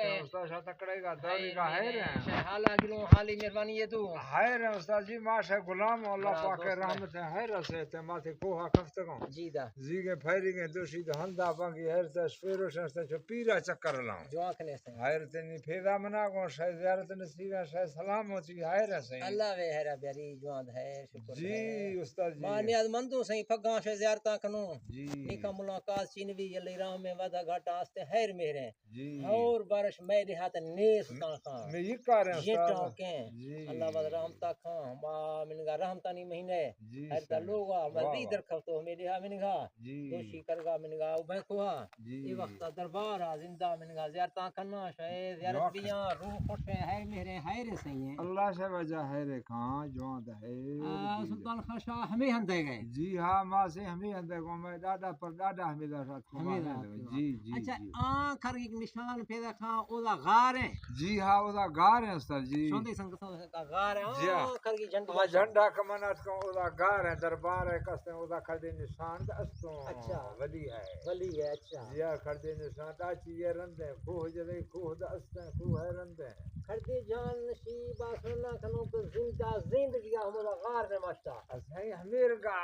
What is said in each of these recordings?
ہے استاد شاہ تکڑے کا دوری کا خیر ہے حالا گلوں حالی مہربانی ہے تو خیر ہے استاد جی ماشاء غلام اللہ پاک رحمت ہے خیر سے تے ماتے کوہ کفت کو جی دا زیگے پھیری گے دوشی ہندا پنگی خیر تے سفیرو شنس تے پیرا چکر لاؤ جو آنکھنے سے خیر تے نی پھیدا منا کو شاہ زیارت نصیب شاہ سلام ہوتی خیر ہے اللہ وے ہرا بیاری جوان ہے شکر جی استاد جی ماں نیاز مندوں سہی پگاں سے زیارتاں کنوں جی نکا ملاقات چینوی علی راہ میں ودا گھاٹا آستے خیر میرے جی اور بارش میں دیہات نیس سلطان خان میں یہ کہہ رہا ہوں یہ استاد ٹوکیں جی اللہ ود رحمتا خان با منگا رحمتا نہیں مہینے جی ہر تا لوگا مزید واہ درخواستو میرے ہاں منگا جی دوشی کرگا منگا او بھکوا جی یہ وقت دربار زندہ منگا زیارتاں کرنا شاید زیارت بیاں روح خوش ہے خیر میرے خیر صحیح ہیں اللہ سے وجہ ہے کھاں جوان ہے سلطان خان شاہ ہمیں ہندے گئے جی ہاں ماں سے ہمیں اندر کو میں دادا پر دادا ہمیں ساتھ جی جی اچھا جی آنکھ ایک نشان پیدا کھا اودا غار ہے جی ہاں وہ گار ہے استاد جی شوندے سنگ کا غار ہے جی ہاں آنکھ کی جھنڈی ہاں جھنڈا کمانات کو وہ گار ہے دربار ہے کستے وہ کھڑے نشان استوں اچھا ولی ہے ولی ہے اچھا جی ہاں کھڑے نشان تا چیے رندے کوہ جدے کوہ دا استیں کوہ ہے رندے کھڑے جان نشیب آسنا کنو کو زندہ زندگی ہمارا غار میں ماشتا اسیں ہمیر گا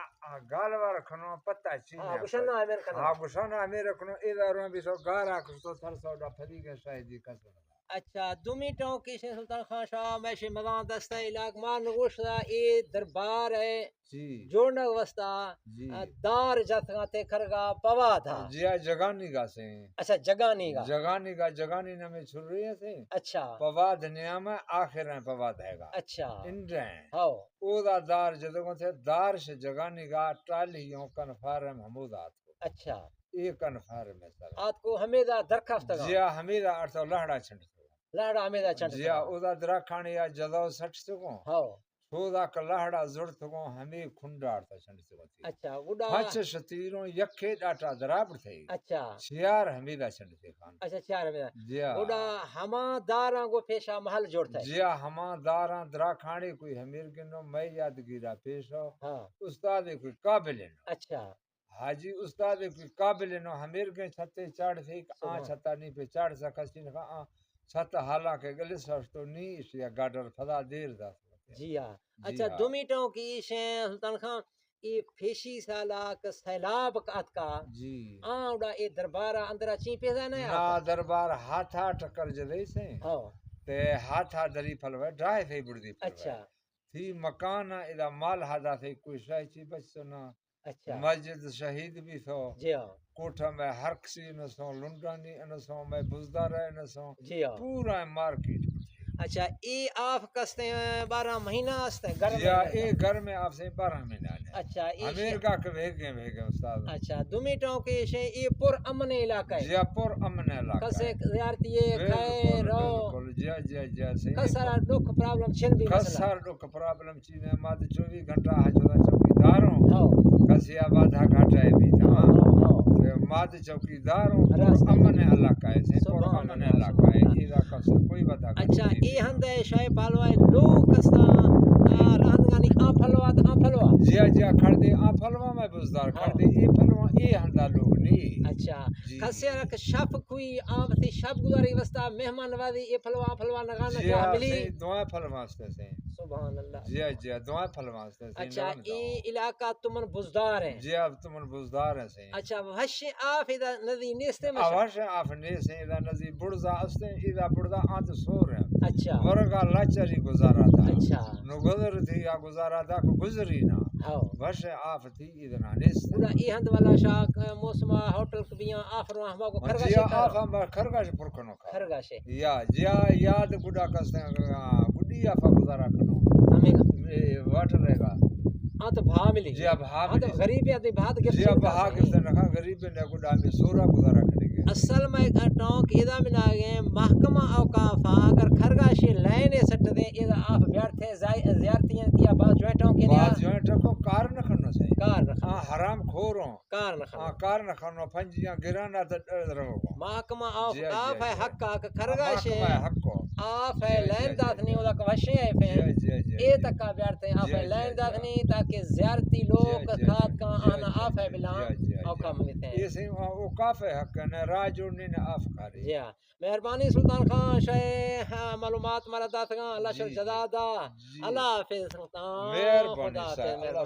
گالوار کھنو پتہ چین ہاں گشنا ہے میرے کنا ہاں گشنا ہمیر کھنو ادھر بھی سو گارا کھستو تھر سو دا پھری کے شاہدی کسو اچھا دومی ٹاؤں کی سلطان خان شاہ میں مدان دستہ علاقہ مان گوشتا اے دربار ہے جی جوڑنا وستا جی دار جتنا تے کرگا پوا تھا جی جگانی کا سے اچھا جگانی کا جگانی نہ چھڑ رہی ہے سے اچھا پواد نعم آخر ہیں پواد ہے گا اچھا انڈیں ہاؤ او دا دار جدوں تھے دار سے جگانی کا ٹالیوں کنفارم حمودات کو اچھا ایک کنفارم ہے سر آت کو ہمیدہ درخواست جی حمیدہ ارتو لہڑا چھنڈ لاڑا ہمیدہ چنڈ جی او دا درکھانی یا جدو سٹ سکوں ہاؤ سودا کلہڑا زڑ تھکوں ہمیں کھنڈار تا چھنڈ سکوں اچھا گڈا ہچ شتیروں یکھے ڈاٹا درابر تھے اچھا شیار حمیدہ چھنڈ سے خان اچھا چار ہمیدہ جی گڈا ہما داراں کو پیشا محل جوڑتا ہے جی ہما داراں دراکھانی کوئی ہمیر کنو میں یادگیرہ پیش ہو ہاں استاد کوئی قابل نو اچھا حاجی استاد کوئی قابل نو ہمیر کے چھتے چڑھ تھی آ چھتا نہیں پہ چڑھ سکا سین کا چھت حالانکہ گلس تو نہیں اس یا گاڈر فضا دیر دا جی ہاں اچھا دومی ٹاؤں کی شیں سلطان خان یہ پیشی سالاک سیلاب کات کا جی اڑا اے دربارہ اندرا چی پیدا نہ نا دربار ہاتھا ٹکر جدے سے ہاں تے ہاتھا دری پھلوے ڈھائے تھے بڑدی پھلوے اچھا تھی مکان ادا مال ہادا تھے کوئی شاہ چی بچ سنا اچھا مسجد شہید بھی تھو جی ہاں کوٹھا میں ہر کسی نسوں لنڈانی نسوں میں بزدار نسوں جی ہاں پورا مارکیٹ اچھا ای آپ کستے 12 مہینہ استے گھر میں یا اے گھر میں آپ سے 12 مہینہ اچھا امریکہ کے بھیگے استاد اچھا دومی ٹاؤں کے شے ای پر امن علاقہ ہے جی پر امن علاقہ کسے زیارتی خیر رو بالکل جی صحیح کسرا دکھ پرابلم چھن بھی مسئلہ کسر دکھ پرابلم چینے ماد 24 گھنٹہ حجرہ چوکیداروں ہاں کسی آباد گھاٹا ہے بھی تھا ماد چوکیداروں پر امن علاقہ ہے پر امن علاقہ ہے ایدہ کسر کوئی بتا اچھا ای ہندے شاہ پالوائے لوگ کستا رہنگانی آنپھلوا جی کھڑ آنپھلوا میں بزدار کھڑ دے ای پھلوا ای ہندا لوگ نہیں اچھا کسے رکھ شف کوئی آم تھی شب گزاری وستا مہمان نوازی ای پھلوا نگانا جا ملی جی دعائیں پھلوا سے سبحان اللہ جی دعائیں پھلوا سے اچھا ای علاقہ تمن بزدار ہیں جی اب تمن بزدار ہیں سے اچھا وحش آف ادا ندی نیستے میں وحش آف نیستے ادا ندی بڑزا استے ادا بڑزا آنت سور ہیں اچھا ورگا لاچری گزارا تھا اچھا نو گزر تھی یا گزارا تھا کو گزری نا وحش آف تھی ادنا نیستے پورا ای ہند والا شاک موسمہ ہوٹل کبیاں آف رو ہما کو خرگاش جی آف ہم خرگاش پر کنو خرگاش یا جی یاد گڈا کستے گڈی آفا گزارا کنو ہمیں واٹ رہے گا تو بھا ملی جی بھا ملی غریب ہے بھا گفت جی بھا گفت نہ غریب نے گڈا میں سورا گزارا کرے گا اصل میں ٹاؤں کی ادا میں آگے محکمہ اوقاف اگر خرگاشی لائنے سٹ دیں ادا آپ بیٹھتے زیارتیاں کیا بعض جوائنٹوں کے دیا بعض جوائنٹ کو کار نہ کرنا سے کار رکھنا حرام کھوروں کار کارن ہاں خانو کارن خانو پنجیاں گرانا تے رہو محکمہ جی آف ہے جی حق خرگاشے محکمہ حق کو آف ہے جی جی لین جی داتنی جی اودا کا وشے ہے جی فین جی جی اے تکا بیارتے ہیں آف ہے جی لین جی داتنی تاکہ زیارتی لوگ جی کھات کا جی آنا آف ہے بلا اوکا مگتے ہیں یہ سی وہ کافی حق ہے راہ جوڑنے نے آف کاری جی ہاں مہربانی سلطان خان شاہ معلومات مرا دات گا اللہ جی شر جی جزا دا جی اللہ حافظ سلطان مہربانی خدا صاحب حافظ اللہ